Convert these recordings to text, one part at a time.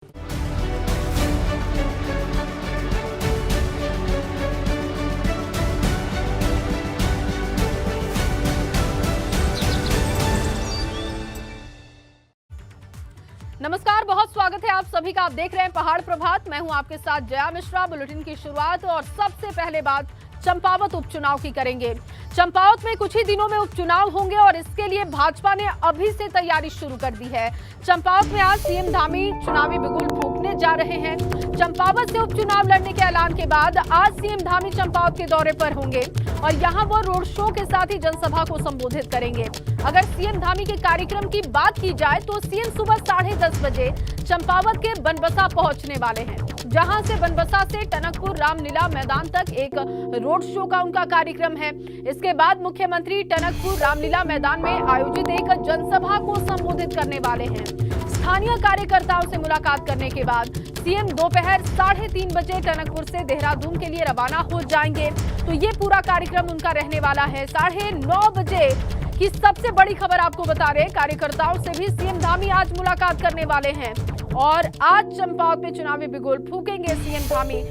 नमस्कार, बहुत स्वागत है आप सभी का। आप देख रहे हैं पहाड़ प्रभात। मैं हूं आपके साथ जया मिश्रा। बुलेटिन की शुरुआत और सबसे पहले बात चंपावत उपचुनाव की करेंगे। चंपावत में कुछ ही दिनों में उपचुनाव होंगे और इसके लिए भाजपा ने अभी से तैयारी शुरू कर दी है। चंपावत में आज सीएम धामी चुनावी बिगुल फूंकने जा रहे हैं। चंपावत से उपचुनाव लड़ने के ऐलान के बाद आज सीएम धामी चंपावत के दौरे पर होंगे और यहां वो रोड शो के साथ ही जनसभा को संबोधित करेंगे। अगर सीएम धामी के कार्यक्रम की बात की जाए तो सीएम सुबह 10:30 बजे चंपावत के बनबसा पहुंचने वाले हैं, जहां से बनबसा से टनकपुर रामलीला मैदान तक एक रोड शो का उनका कार्यक्रम है। इसके बाद मुख्यमंत्री टनकपुर रामलीला मैदान में आयोजित एक जनसभा को संबोधित करने वाले हैं। स्थानीय कार्यकर्ताओं से मुलाकात करने के बाद सीएम दोपहर 3:30 बजे टनकपुर से देहरादून के लिए रवाना हो जाएंगे। तो ये पूरा कार्यक्रम उनका रहने वाला है। 9:30 बजे की सबसे बड़ी खबर आपको बता रहे, कार्यकर्ताओं से भी सीएम धामी आज मुलाकात करने वाले हैं और आज चंपावत में चुनावी बिगुल फूकेंगे सीएम धामी।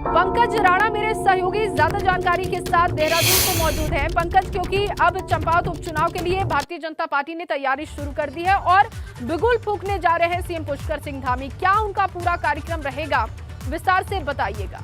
पंकज राणा मेरे सहयोगी ज्यादा जानकारी के साथ देहरादून से मौजूद हैं। पंकज, क्योंकि अब चंपावत उपचुनाव के लिए भारतीय जनता पार्टी ने तैयारी शुरू कर दी है और बिगुल फूकने जा रहे हैं सीएम पुष्कर सिंह धामी, क्या उनका पूरा कार्यक्रम रहेगा, विस्तार से बताइएगा।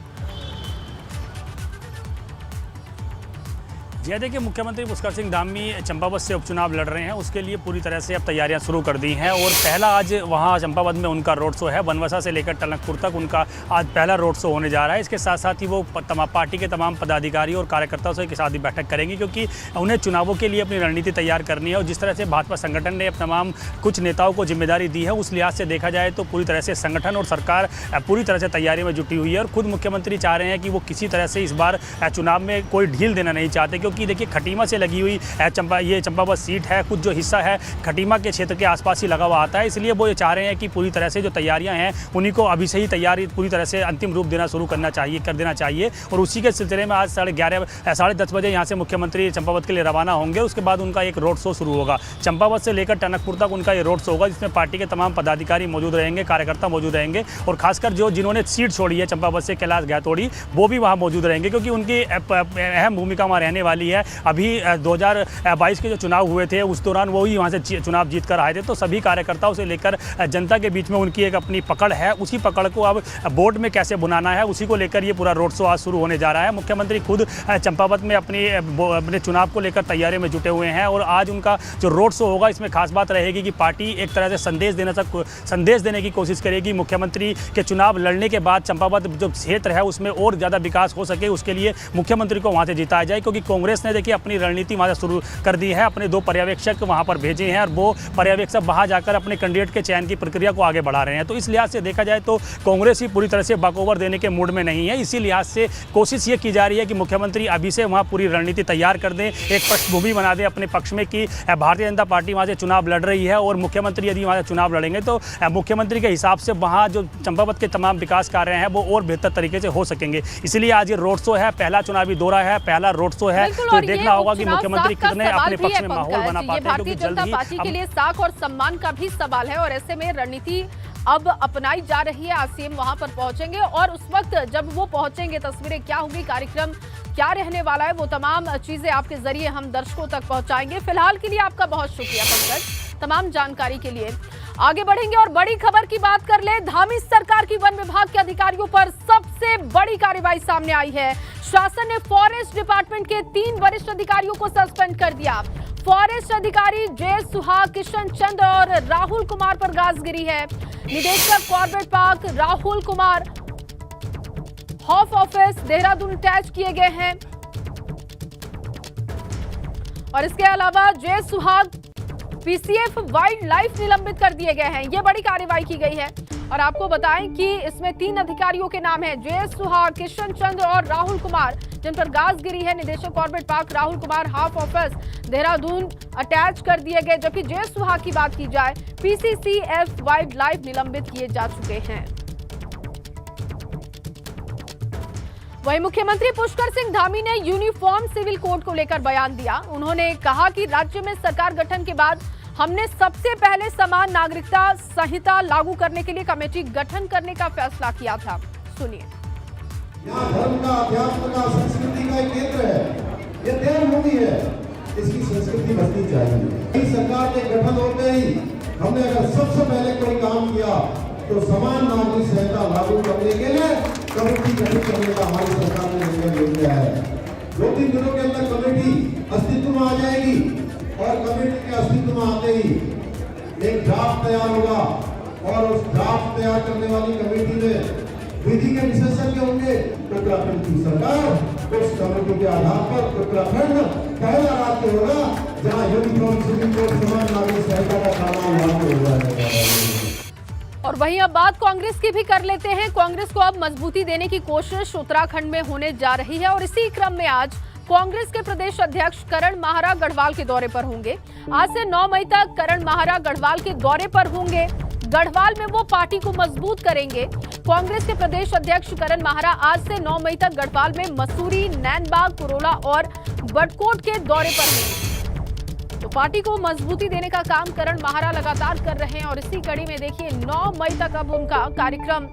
जी देखिए, मुख्यमंत्री पुष्कर सिंह धामी चंपावत से उपचुनाव लड़ रहे हैं, उसके लिए पूरी तरह से अब तैयारियां शुरू कर दी हैं और पहला आज वहां चंपावत में उनका रोड शो है। बनबसा से लेकर टनकपुर तक उनका आज पहला रोड शो होने जा रहा है। इसके साथ साथ ही वो पार्टी के तमाम पदाधिकारी और कार्यकर्ताओं से के साथ ही बैठक करेंगे, क्योंकि उन्हें चुनावों के लिए अपनी रणनीति तैयार करनी है। और जिस तरह से भाजपा संगठन ने तमाम कुछ नेताओं को जिम्मेदारी दी है, उस लिहाज से देखा जाए तो पूरी तरह से संगठन और सरकार पूरी तरह से तैयारी में जुटी हुई है। और खुद मुख्यमंत्री चाह रहे हैं कि वो किसी तरह से इस बार चुनाव में कोई ढील देना नहीं चाहते, क्योंकि देखिए खटीमा से लगी हुई ये चंपावत सीट है, कुछ जो हिस्सा है खटीमा के क्षेत्र के आसपास ही लगा हुआ आता है। इसलिए वो ये चाह रहे हैं कि पूरी तरह से जो तैयारियां हैं उन्हीं को अभी से ही तैयारी पूरी तरह से अंतिम रूप देना शुरू कर देना चाहिए। और उसी के सिलसिले में आज 10:30 बजे यहाँ से मुख्यमंत्री चंपावत के लिए रवाना होंगे। उसके बाद उनका एक रोड शो शुरू होगा। चंपावत से लेकर टनकपुर तक उनका ये रोड शो होगा, जिसमें पार्टी के तमाम पदाधिकारी मौजूद रहेंगे, कार्यकर्ता मौजूद रहेंगे और खासकर जिन्होंने सीट छोड़ी है चंपावत से, कैलाश गैतोड़ी, वो भी वहाँ मौजूद रहेंगे, क्योंकि उनकी अहम भूमिका वहाँ रहने वाली है। अभी 2022 के जो चुनाव हुए थे उस दौरान वो ही वहाँ से चुनाव जीत कर आए थे। तो सभी कार्यकर्ताओं से लेकर जनता के बीच में उनकी एक अपनी पकड़ है, उसी पकड़ को अब बोर्ड में कैसे बुनाना है, उसी को लेकर ये पूरा रोड शो आज शुरू होने जा रहा है। मुख्यमंत्री खुद चंपावत में अपने चुनाव को लेकर तैयारी में जुटे हुए हैं और आज उनका जो रोड शो होगा, इसमें खास बात रहेगी कि पार्टी एक तरह से संदेश देने की कोशिश करेगी। मुख्यमंत्री के चुनाव लड़ने के बाद चंपावत जो क्षेत्र है उसमें और ज़्यादा विकास हो सके, उसके लिए मुख्यमंत्री को वहाँ से जिताया जाए, क्योंकि कांग्रेस ने देखिए अपनी रणनीति वहाँ से शुरू कर दी है। अपने 2 पर्यवेक्षक वहाँ पर भेजे हैं और वो पर्यवेक्षक वहाँ जाकर अपने कैंडिडेट के चयन की प्रक्रिया को आगे बढ़ा रहे हैं। तो इस लिहाज से देखा जाए तो कांग्रेस ही पूरी तरह से बकओवर देने के मूड में नहीं है। इसी लिहाज से कोशिश ये की जा रही है कि मुख्यमंत्री अभी से वहाँ पूरी रणनीति तैयार कर दें, एक पृष्ठभूमि बना दें अपने पक्ष में कि भारतीय जनता पार्टी वहाँ से चुनाव लड़ रही है और मुख्यमंत्री यदि वहाँ से चुनाव लड़ेंगे तो मुख्यमंत्री के हिसाब से वहाँ जो चंपावत के तमाम विकास कार्य हैं वो और बेहतर तरीके से हो सकेंगे। इसलिए आज ये रोड शो है, पहला चुनावी दौरा है, पहला रोड शो है। तो देखना होगा कि मुख्यमंत्री कितने अपने पक्ष में माहौल बना पाते हैं। भारतीय जनता पार्टी के लिए साख और सम्मान का भी सवाल है और ऐसे में रणनीति अब अपनाई जा रही है। आज सीएम वहां पर पहुंचेंगे और उस वक्त जब वो पहुंचेंगे तस्वीरें क्या होंगी, कार्यक्रम क्या रहने वाला है, वो तमाम चीजें आपके जरिए हम दर्शकों तक पहुंचाएंगे। फिलहाल के लिए आपका बहुत शुक्रिया पंकज, तमाम जानकारी के लिए। आगे बढ़ेंगे और बड़ी खबर की बात कर ले। धामी सरकार की वन विभाग के अधिकारियों पर सबसे बड़ी कार्रवाई सामने आई है। शासन ने फॉरेस्ट डिपार्टमेंट के 3 वरिष्ठ अधिकारियों को सस्पेंड कर दिया। फॉरेस्ट अधिकारी जय सुहाग, किशन चंद्र और राहुल कुमार पर गाज गिरी है। निदेशक Corbett park Rahul Kumar HoFF office Dehradun attach किए गए हैं और इसके अलावा जय सुहाग पीसीएफ वाइल्ड लाइफ निलंबित कर दिए गए हैं। यह बड़ी कार्रवाई की गई है और आपको बताएं कि इसमें 3 अधिकारियों के नाम हैं, जय सुहाग, किशन चंद्र और राहुल कुमार, जिन पर गाज गिरी है। निदेशक Corbett park Rahul Kumar half office Dehradun attach कर दिए गए, जबकि जय सुहाग की बात की जाए पीसीसीएफ वाइल्ड लाइफ निलंबित किए जा चुके हैं। वहीं मुख्यमंत्री पुष्कर सिंह धामी ने यूनिफॉर्म सिविल कोड को लेकर बयान दिया। उन्होंने कहा कि राज्य में सरकार गठन के बाद हमने सबसे पहले समान नागरिकता संहिता लागू करने के लिए कमेटी गठन करने का फैसला किया था। सुनिए। यहाँ धर्म का, अध्यात्म का, संस्कृति का एक केंद्र है, ये देवभूमि है, इसकी संस्कृति बचनी चाहिए। इस सरकार के गठन होते ही हमने अगर सबसे पहले कोई काम किया तो समान नागरिक संहिता लागू करने के लिए कमेटी गठित करने का हमारी सरकार ने निर्णय ले लिया है। 2-3 दिनों के अंदर कमेटी अस्तित्व में आ जाएगी और कमेटी के अस्तित्व में आते ही एक ड्राफ्ट तैयार होगा और उस ड्राफ्ट तैयार करने वाली कमेटी में विधि के विशेषज्ञ होंगे। उत्तराखंड की सरकार उस कमेटी के आधार पर उत्तराखंड पहला राज्य होगा जहां यूनिफॉर्म सिविल कोड समान नागरिक संहिता का कानून लागू हो जाएगा। और वहीं अब बात कांग्रेस की भी कर लेते हैं। कांग्रेस को अब मजबूती देने की कोशिश उत्तराखंड में होने जा रही है और इसी क्रम में आज कांग्रेस के प्रदेश अध्यक्ष करण माहरा गढ़वाल के दौरे पर होंगे। आज से 9 मई तक करण माहरा गढ़वाल के दौरे पर होंगे। गढ़वाल में वो पार्टी को मजबूत करेंगे। कांग्रेस के प्रदेश अध्यक्ष करण माहरा आज से 9 मई तक गढ़वाल में मसूरी, नैनबाग, पुरोला और बड़कोट के दौरे पर होंगे। तो पार्टी को मजबूती देने का काम करण माहरा लगातार कर रहे हैं और इसी कड़ी में देखिए 9 मई तक अब उनका कार्यक्रम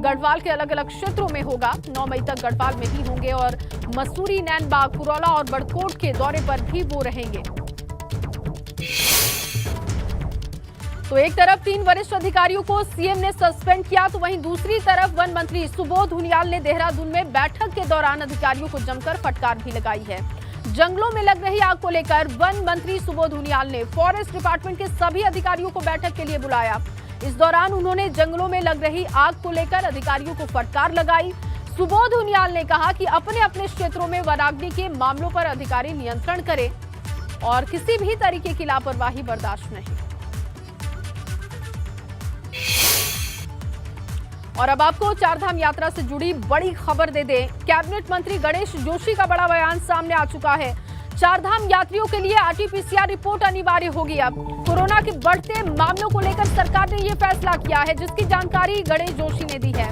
गढ़वाल के अलग अलग क्षेत्रों में होगा। 9 मई तक गढ़वाल में ही होंगे और मसूरी, नैनबाग, पुरोला और बड़कोट के दौरे पर भी वो रहेंगे। तो एक तरफ 3 वरिष्ठ अधिकारियों को सीएम ने सस्पेंड किया तो वहीं दूसरी तरफ वन मंत्री सुबोध उनियाल ने देहरादून में बैठक के दौरान अधिकारियों को जमकर फटकार भी लगाई है। जंगलों में लग रही आग को लेकर वन मंत्री सुबोध उनियाल ने फॉरेस्ट डिपार्टमेंट के सभी अधिकारियों को बैठक के लिए बुलाया। इस दौरान उन्होंने जंगलों में लग रही आग को लेकर अधिकारियों को फटकार लगाई। सुबोध उनियाल ने कहा कि अपने अपने क्षेत्रों में वनाग्नि के मामलों पर अधिकारी नियंत्रण करें और किसी भी तरीके की लापरवाही बर्दाश्त नहीं। और अब आपको चारधाम यात्रा से जुड़ी बड़ी खबर दे दें। कैबिनेट मंत्री गणेश जोशी का बड़ा बयान सामने आ चुका है। चारधाम यात्रियों के लिए आरटीपीसीआर रिपोर्ट अनिवार्य होगी। अब कोरोना के बढ़ते मामलों को लेकर सरकार ने यह फैसला किया है, जिसकी जानकारी गणेश जोशी ने दी है।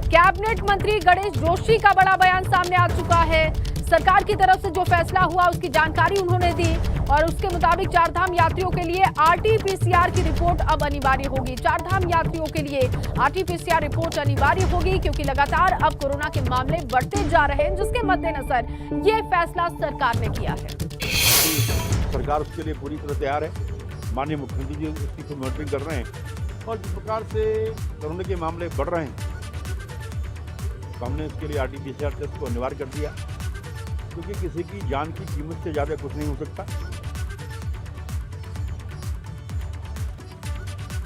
कैबिनेट मंत्री गणेश जोशी का बड़ा बयान सामने आ चुका है। सरकार की तरफ से जो फैसला हुआ उसकी जानकारी उन्होंने दी और उसके मुताबिक चारधाम यात्रियों के लिए आरटीपीसीआर की रिपोर्ट अब अनिवार्य होगी। चारधाम यात्रियों के लिए आरटीपीसीआर रिपोर्ट अनिवार्य होगी क्योंकि लगातार अब कोरोना के मामले बढ़ते जा रहे हैं, जिसके मद्देनजर ये फैसला सरकार ने किया है। सरकार उसके लिए पूरी तरह तैयार है। माननीय मुख्यमंत्री जी उसकी मॉनिटरिंग कर रहे हैं और जिस प्रकार से कोरोना के मामले बढ़ रहे हैं तो हमने उसके लिए आरटीपीसीआर टेस्ट को अनिवार्य कर दिया, क्योंकि किसी की जान की कीमत से ज्यादा कुछ नहीं हो सकता।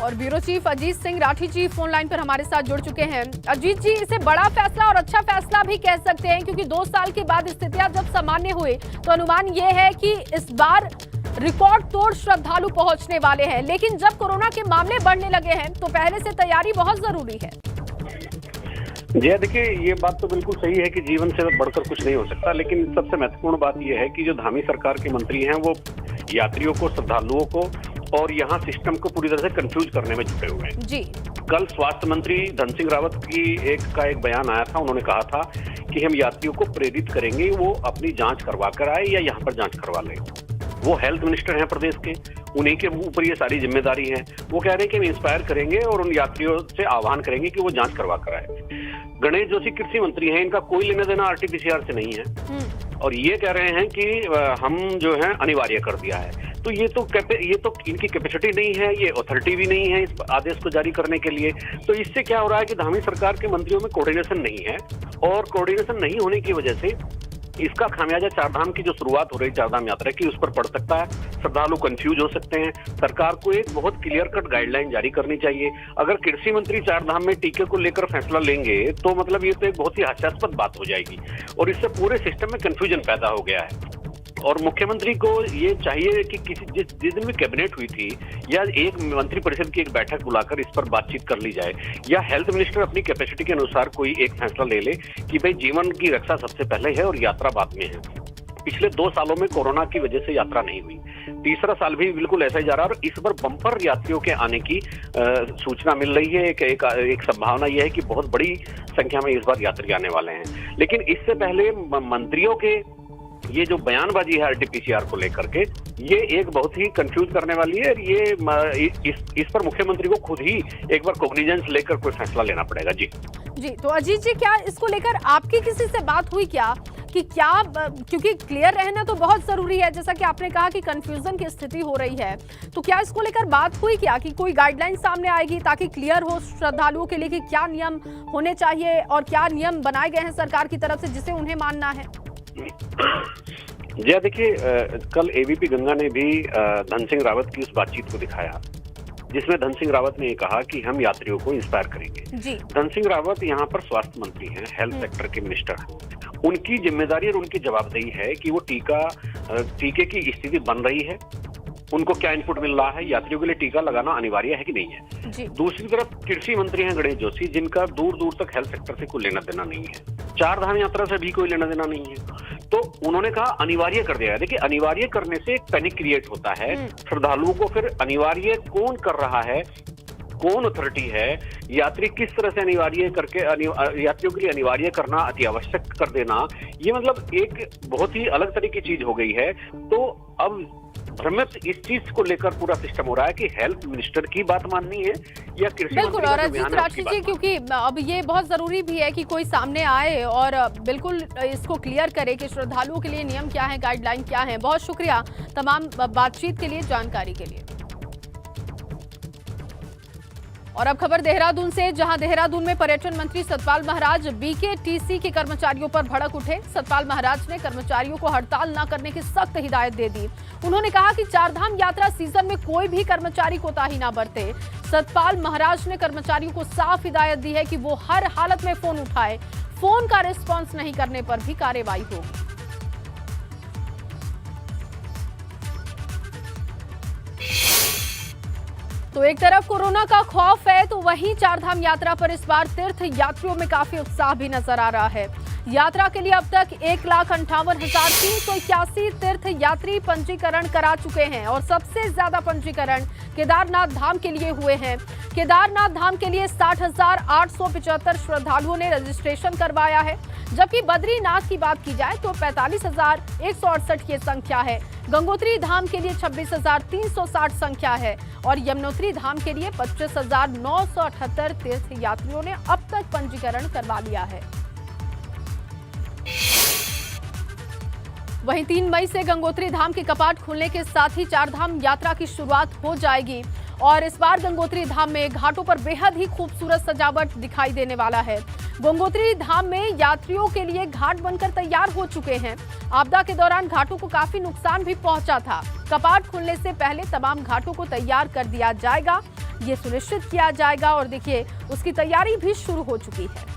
और ब्यूरो चीफ अजीत सिंह राठी जी फोन लाइन पर हमारे साथ जुड़ चुके हैं। अजीत जी, इसे बड़ा फैसला और अच्छा फैसला भी कह सकते हैं क्योंकि 2 साल के बाद स्थितियां जब सामान्य हुए तो अनुमान यह है कि इस बार रिकॉर्ड तोड़ श्रद्धालु पहुंचने वाले हैं, लेकिन जब कोरोना के मामले बढ़ने लगे हैं तो पहले से तैयारी बहुत जरूरी है। जी देखिए, ये बात तो बिल्कुल सही है कि जीवन से बढ़कर कुछ नहीं हो सकता, लेकिन सबसे महत्वपूर्ण बात यह है कि जो धामी सरकार के मंत्री हैं वो यात्रियों को, श्रद्धालुओं को और यहाँ सिस्टम को पूरी तरह से कंफ्यूज करने में जुटे हुए हैं। जी, कल स्वास्थ्य मंत्री धन सिंह रावत की एक बयान आया था। उन्होंने कहा था कि हम यात्रियों को प्रेरित करेंगे वो अपनी जांच करवा कर आए या यहाँ पर जांच करवा लें। वो हेल्थ मिनिस्टर हैं प्रदेश के, उन्हीं के ऊपर ये सारी जिम्मेदारी है। वो कह रहे हैं कि हम इंस्पायर करेंगे और उन यात्रियों से आह्वान करेंगे कि वो जांच करवा कर आए। गणेश जोशी कृषि मंत्री हैं, इनका कोई लेना देना आरटीपीसीआर से नहीं है और ये कह रहे हैं कि हम जो है अनिवार्य कर दिया है। तो ये तो इनकी कैपेसिटी नहीं है, ये अथॉरिटी भी नहीं है इस आदेश को जारी करने के लिए। तो इससे क्या हो रहा है कि धामी सरकार के मंत्रियों में कोऑर्डिनेशन नहीं है और कोऑर्डिनेशन नहीं होने की वजह से इसका खामियाजा चारधाम की जो शुरुआत हो रही है चारधाम यात्रा की उस पर पड़ सकता है। श्रद्धालु कंफ्यूज हो सकते हैं। सरकार को एक बहुत क्लियर कट गाइडलाइन जारी करनी चाहिए। अगर कृषि मंत्री चारधाम में टीके को लेकर फैसला लेंगे तो मतलब ये तो एक बहुत ही हास्यास्पद बात हो जाएगी और इससे पूरे सिस्टम में कंफ्यूजन पैदा हो गया है। और मुख्यमंत्री को ये चाहिए कि जिस दिन भी कैबिनेट हुई थी या एक मंत्री परिषद की एक बैठक बुलाकर इस पर बातचीत कर ली जाए या हेल्थ मिनिस्टर अपनी कैपेसिटी के अनुसार कोई एक फैसला ले ले कि भाई जीवन की रक्षा सबसे पहले है और यात्रा बाद में है। पिछले 2 सालों में कोरोना की वजह से यात्रा नहीं हुई, तीसरा साल भी बिल्कुल ऐसा ही जा रहा है और इस बार बम्पर यात्रियों के आने की सूचना मिल रही है। एक संभावना यह है कि बहुत बड़ी संख्या में इस बार यात्री आने वाले हैं। लेकिन इससे पहले मंत्रियों के ये जो बयानबाजी है आरटीपीसीआर को लेकर के, ये एक बहुत ही कंफ्यूज करने वाली है। ये इस पर मुख्यमंत्री को खुद ही एक बार कॉग्निजेंस लेकर कोई फैसला लेना पड़ेगा। जी तो अजीत जी, क्या इसको लेकर आपकी किसी से बात हुई क्या कि क्या, क्योंकि क्लियर रहना तो बहुत जरूरी है, जैसा कि आपने कहा कि कंफ्यूजन की स्थिति हो रही है, तो क्या इसको लेकर बात हुई क्या कि कोई गाइडलाइन सामने आएगी ताकि क्लियर हो श्रद्धालुओं के लिए कि क्या नियम होने चाहिए और क्या नियम बनाए गए हैं सरकार की तरफ से जिसे उन्हें मानना है? जी देखिए, कल एबीपी गंगा ने भी धन सिंह रावत की उस बातचीत को दिखाया जिसमें धन सिंह रावत ने कहा कि हम यात्रियों को इंस्पायर करेंगे। जी। धन सिंह रावत यहाँ पर स्वास्थ्य मंत्री हैं, हेल्थ सेक्टर के मिनिस्टर हैं। उनकी जिम्मेदारी और उनकी जवाबदेही है कि वो टीके की स्थिति बन रही है, उनको क्या इनपुट मिल रहा है, यात्रियों के लिए टीका लगाना अनिवार्य है कि नहीं है। जी। दूसरी तरफ कृषि मंत्री हैं गणेश जोशी, जिनका दूर दूर तक हेल्थ सेक्टर से कोई लेना देना नहीं है, चार धाम यात्रा से भी कोई लेना देना नहीं है। तो उन्होंने कहा अनिवार्य कर दिया है। देखिए, अनिवार्य करने से एक पैनिक क्रिएट होता है श्रद्धालुओं को। फिर अनिवार्य कौन कर रहा है, कौन अथॉरिटी है, यात्री किस तरह से अनिवार्य करके यात्रियों के लिए अनिवार्य करना, अति आवश्यक कर देना, ये मतलब एक बहुत ही अलग तरह की चीज हो गई है। तो अब भ्रमित इस चीज को लेकर पूरा सिस्टम हो रहा है कि हेल्थ मिनिस्टर की बात माननी है या कृषि बिल्कुल। मंत्री और का जो बयान अजीत है राशि उसकी जी, बात क्योंकि अब ये बहुत जरूरी भी है कि कोई सामने आए और बिल्कुल इसको क्लियर करे कि श्रद्धालुओं के लिए नियम क्या है, गाइडलाइन क्या है। बहुत शुक्रिया तमाम बातचीत के लिए, जानकारी के लिए। और अब खबर देहरादून से, जहां देहरादून में पर्यटन मंत्री सतपाल महाराज बीकेटीसी के कर्मचारियों पर भड़क उठे। सतपाल महाराज ने कर्मचारियों को हड़ताल न करने की सख्त हिदायत दे दी। उन्होंने कहा कि चारधाम यात्रा सीजन में कोई भी कर्मचारी कोताही न बरते। सतपाल महाराज ने कर्मचारियों को साफ हिदायत दी है कि वो हर हालत में फोन उठाए, फोन का रिस्पॉन्स नहीं करने पर भी कार्रवाई होगी। तो एक तरफ कोरोना का खौफ है, तो वहीं चारधाम यात्रा पर इस बार तीर्थ यात्रियों में काफी उत्साह भी नजर आ रहा है। यात्रा के लिए अब तक 1,58,381 तीर्थ यात्री पंजीकरण करा चुके हैं और सबसे ज्यादा पंजीकरण केदारनाथ धाम के लिए हुए हैं। केदारनाथ धाम के लिए 60,875 श्रद्धालुओं ने रजिस्ट्रेशन करवाया है, जबकि बद्रीनाथ की बात की जाए तो 45,168 की संख्या है। गंगोत्री धाम के लिए 26,360 संख्या है और यमुनोत्री धाम के लिए 25,978 तीर्थ यात्रियों ने अब तक पंजीकरण करवा लिया है। वहीं 3 मई से गंगोत्री धाम के कपाट खुलने के साथ ही चारधाम यात्रा की शुरुआत हो जाएगी और इस बार गंगोत्री धाम में घाटों पर बेहद ही खूबसूरत सजावट दिखाई देने वाला है। गंगोत्री धाम में यात्रियों के लिए घाट बनकर तैयार हो चुके हैं। आपदा के दौरान घाटों को काफी नुकसान भी पहुंचा था। कपाट खुलने से पहले तमाम घाटों को तैयार कर दिया जाएगा, ये सुनिश्चित किया जाएगा और देखिए उसकी तैयारी भी शुरू हो चुकी है।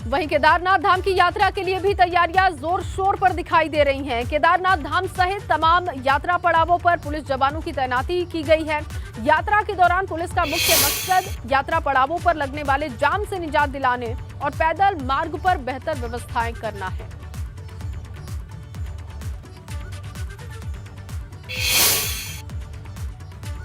वहीं केदारनाथ धाम की यात्रा के लिए भी तैयारियां जोर शोर पर दिखाई दे रही हैं। केदारनाथ धाम सहित तमाम यात्रा पड़ावों पर पुलिस जवानों की तैनाती की गई है। यात्रा के दौरान पुलिस का मुख्य मकसद यात्रा पड़ावों पर लगने वाले जाम से निजात दिलाने और पैदल मार्ग पर बेहतर व्यवस्थाएं करना है।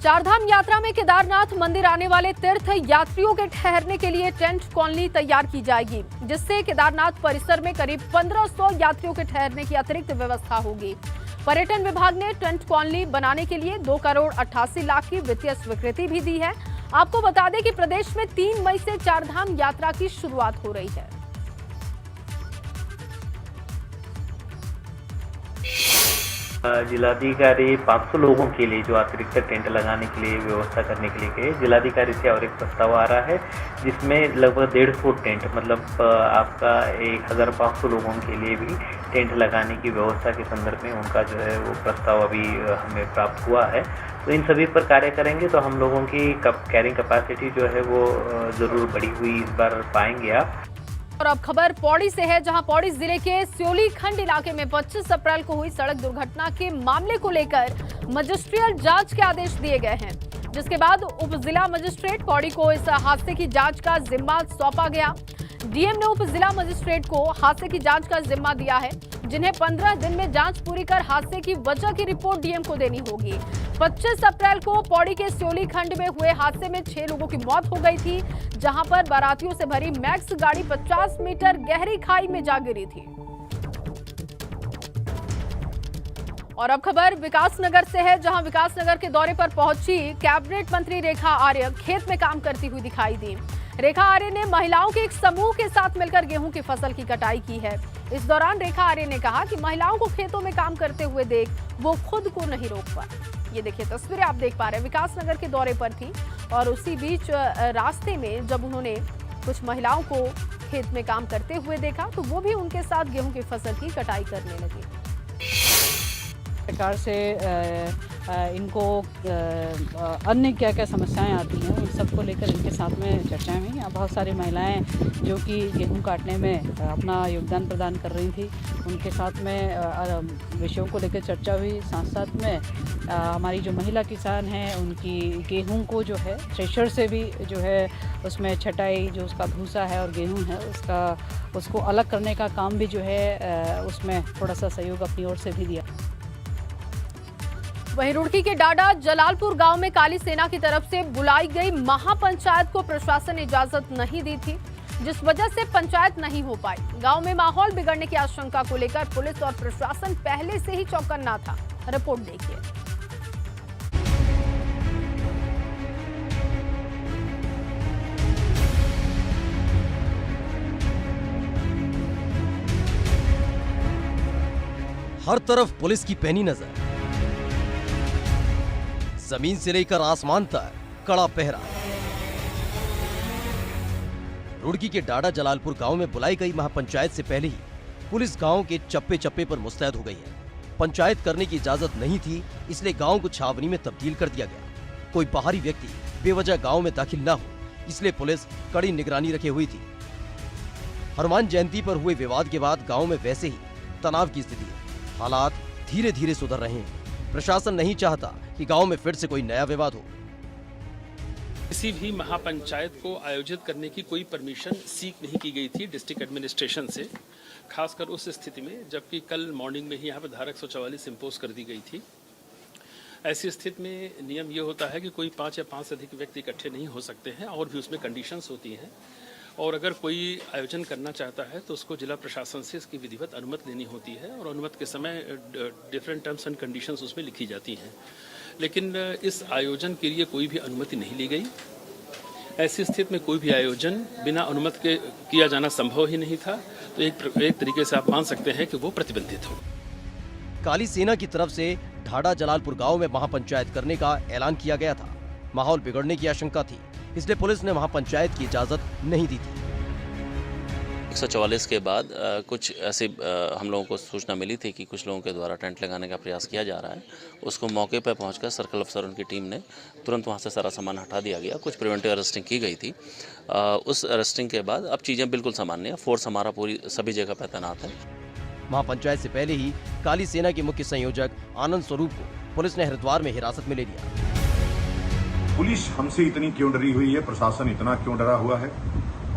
चारधाम यात्रा में केदारनाथ मंदिर आने वाले तीर्थ यात्रियों के ठहरने के लिए टेंट कॉलोनी तैयार की जाएगी, जिससे केदारनाथ परिसर में करीब 1500 यात्रियों के ठहरने की अतिरिक्त व्यवस्था होगी। पर्यटन विभाग ने टेंट कॉलोनी बनाने के लिए 2,88,00,000 की वित्तीय स्वीकृति भी दी है। आपको बता दें कि प्रदेश में 3 मई से चारधाम यात्रा की शुरुआत हो रही है। जिलाधिकारी 500 लोगों के लिए जो अतिरिक्त टेंट लगाने के लिए व्यवस्था करने के लिए गए, जिलाधिकारी से और एक प्रस्ताव आ रहा है जिसमें लगभग 150 टेंट मतलब आपका 1,500 लोगों के लिए भी टेंट लगाने की व्यवस्था के संदर्भ में उनका जो है वो प्रस्ताव अभी हमें प्राप्त हुआ है। तो इन सभी पर कार्य करेंगे तो हम लोगों की कैरिंग कैपेसिटी जो है वो ज़रूर बढ़ी हुई इस बार पाएंगे आप। और अब खबर पौड़ी से है, जहां पौड़ी जिले के स्योली खंड इलाके में 25 अप्रैल को हुई सड़क दुर्घटना के मामले को लेकर मजिस्ट्रियल जांच के आदेश दिए गए हैं, जिसके बाद उप जिला मजिस्ट्रेट पौड़ी को इस हादसे की जांच का जिम्मा सौंपा गया। डीएम ने उप जिला मजिस्ट्रेट को हादसे की जांच का जिम्मा दिया है, जिन्हें 15 दिन में जांच पूरी कर हादसे की वजह की रिपोर्ट डीएम को देनी होगी। 25 अप्रैल को पौड़ी के स्योली खंड में हुए हादसे में 6 लोगों की मौत हो गई थी, जहां पर बारातियों से भरी मैक्स गाड़ी 50 मीटर गहरी खाई में जा गिरी थी। और अब खबर विकासनगर से है, जहां विकासनगर के दौरे पर पहुंची कैबिनेट मंत्री रेखा आर्य खेत में काम करती हुई दिखाई दी। रेखा आर्य ने महिलाओं के एक समूह के साथ मिलकर गेहूं की फसल की कटाई की है। इस दौरान रेखा आर्य ने कहा कि महिलाओं को खेतों में काम करते हुए देख वो खुद को नहीं रोक पाई। ये देखिए तस्वीरें आप देख पा रहे हैं, विकासनगर के दौरे पर थी और उसी बीच रास्ते में जब उन्होंने कुछ महिलाओं को खेत में काम करते हुए देखा तो वो भी उनके साथ गेहूं की फसल की कटाई करने लगी। सरकार से इनको अन्य क्या क्या समस्याएं आती हैं उन सबको लेकर इनके साथ में चर्चाएं हुई। यहाँ बहुत सारी महिलाएं जो कि गेहूं काटने में अपना योगदान प्रदान कर रही थी, उनके साथ में विषयों को लेकर चर्चा हुई। साथ साथ में हमारी जो महिला किसान हैं उनकी गेहूं को जो है थ्रेशर से भी जो है उसमें छटाई, जो उसका भूसा है और गेहूं है उसको अलग करने का काम भी जो है उसमें थोड़ा सा सहयोग अपनी ओर से भी दिया। वहीं रुड़की के डाडा जलालपुर गांव में काली सेना की तरफ से बुलाई गई महापंचायत को प्रशासन ने इजाजत नहीं दी थी, जिस वजह से पंचायत नहीं हो पाई। गांव में माहौल बिगड़ने की आशंका को लेकर पुलिस और प्रशासन पहले से ही चौकन्ना था। रिपोर्ट देखिए। हर तरफ पुलिस की पैनी नजर, जमीन से लेकर आसमान तक कड़ा पहरा। रुड़की के डाडा जलालपुर गांव में बुलाई गई महापंचायत से पहले ही पुलिस गांव के चप्पे चप्पे पर मुस्तैद हो गई है। पंचायत करने की इजाजत नहीं थी, इसलिए गांव को छावनी में तब्दील कर दिया गया। कोई बाहरी व्यक्ति बेवजह गांव में दाखिल न हो, इसलिए पुलिस कड़ी निगरानी रखे हुई थी। हनुमान जयंती पर हुए विवाद के बाद गांव में वैसे ही तनाव की स्थिति है। हालात धीरे धीरे सुधर रहे हैं। प्रशासन नहीं चाहता कि गांव में फिर से कोई नया विवाद हो। किसी भी महापंचायत को आयोजित करने की कोई परमिशन सीक नहीं की गई थी डिस्ट्रिक्ट एडमिनिस्ट्रेशन से, खासकर उस स्थिति में जबकि कल मॉर्निंग में ही यहाँ पर धारा 144 इम्पोज कर दी गई थी। ऐसी स्थिति में नियम ये होता है कि कोई 5 या 5 से अधिक व्यक्ति इकट्ठे नहीं हो सकते हैं और भी उसमें कंडीशंस होती हैं। और अगर कोई आयोजन करना चाहता है तो उसको जिला प्रशासन से इसकी विधिवत अनुमति लेनी होती है और अनुमति के समय डिफरेंट टर्म्स एंड कंडीशंस उसमें लिखी जाती हैं। लेकिन इस आयोजन के लिए कोई भी अनुमति नहीं ली गई। ऐसी स्थिति में कोई भी आयोजन बिना अनुमति के किया जाना संभव ही नहीं था, तो एक तरीके से आप मान सकते हैं कि वो प्रतिबंधित हो। काली सेना की तरफ से ढाडा जलालपुर गांव में महापंचायत करने का ऐलान किया गया था। माहौल बिगड़ने की आशंका थी, इसलिए पुलिस ने महापंचायत की इजाजत नहीं दी थी। 144 के बाद कुछ ऐसे हम लोगों को सूचना मिली थी कि कुछ लोगों के द्वारा टेंट लगाने का प्रयास किया जा रहा है। उसको मौके पर पहुंचकर सर्कल अफसर उनकी टीम ने तुरंत वहां से सारा सामान हटा दिया गया। कुछ प्रिवेंटिव अरेस्टिंग की गई थी। उस अरेस्टिंग के बाद अब चीज़ें बिल्कुल सामान्य है। फोर्स हमारा पूरी सभी जगह पर तैनात है। महापंचायत से पहले ही काली सेना के मुख्य संयोजक आनंद स्वरूप को पुलिस ने हरिद्वार में हिरासत में ले लिया। पुलिस हमसे इतनी क्यों डरी हुई है, प्रशासन इतना क्यों डरा हुआ है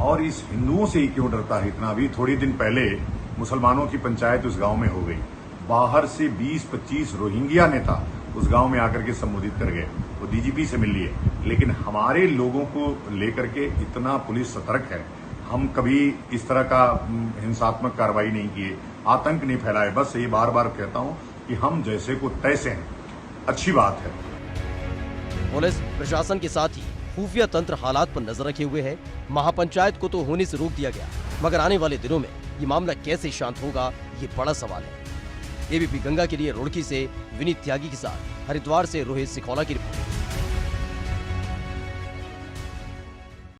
और इस हिंदुओं से ही क्यों डरता है इतना? अभी थोड़ी दिन पहले मुसलमानों की पंचायत उस गांव में हो गई। बाहर से 20-25 रोहिंग्या नेता उस गांव में आकर के संबोधित कर गए, वो डीजीपी से मिल लिए। लेकिन हमारे लोगों को लेकर के इतना पुलिस सतर्क है। हम कभी इस तरह का हिंसात्मक कार्रवाई नहीं किए, आतंक नहीं फैलाए। बस ये बार बार कहता हूं कि हम जैसे को तैसे हैं। अच्छी बात है। पुलिस प्रशासन के साथ ही खुफिया तंत्र हालात पर नजर रखे हुए है। महापंचायत को तो होने से रोक दिया गया, मगर आने वाले दिनों में ये मामला कैसे शांत होगा, ये बड़ा सवाल है। एबीपी गंगा के लिए रुड़की से विनीत त्यागी के साथ हरिद्वार से रोहित सिखौला की रिपोर्ट।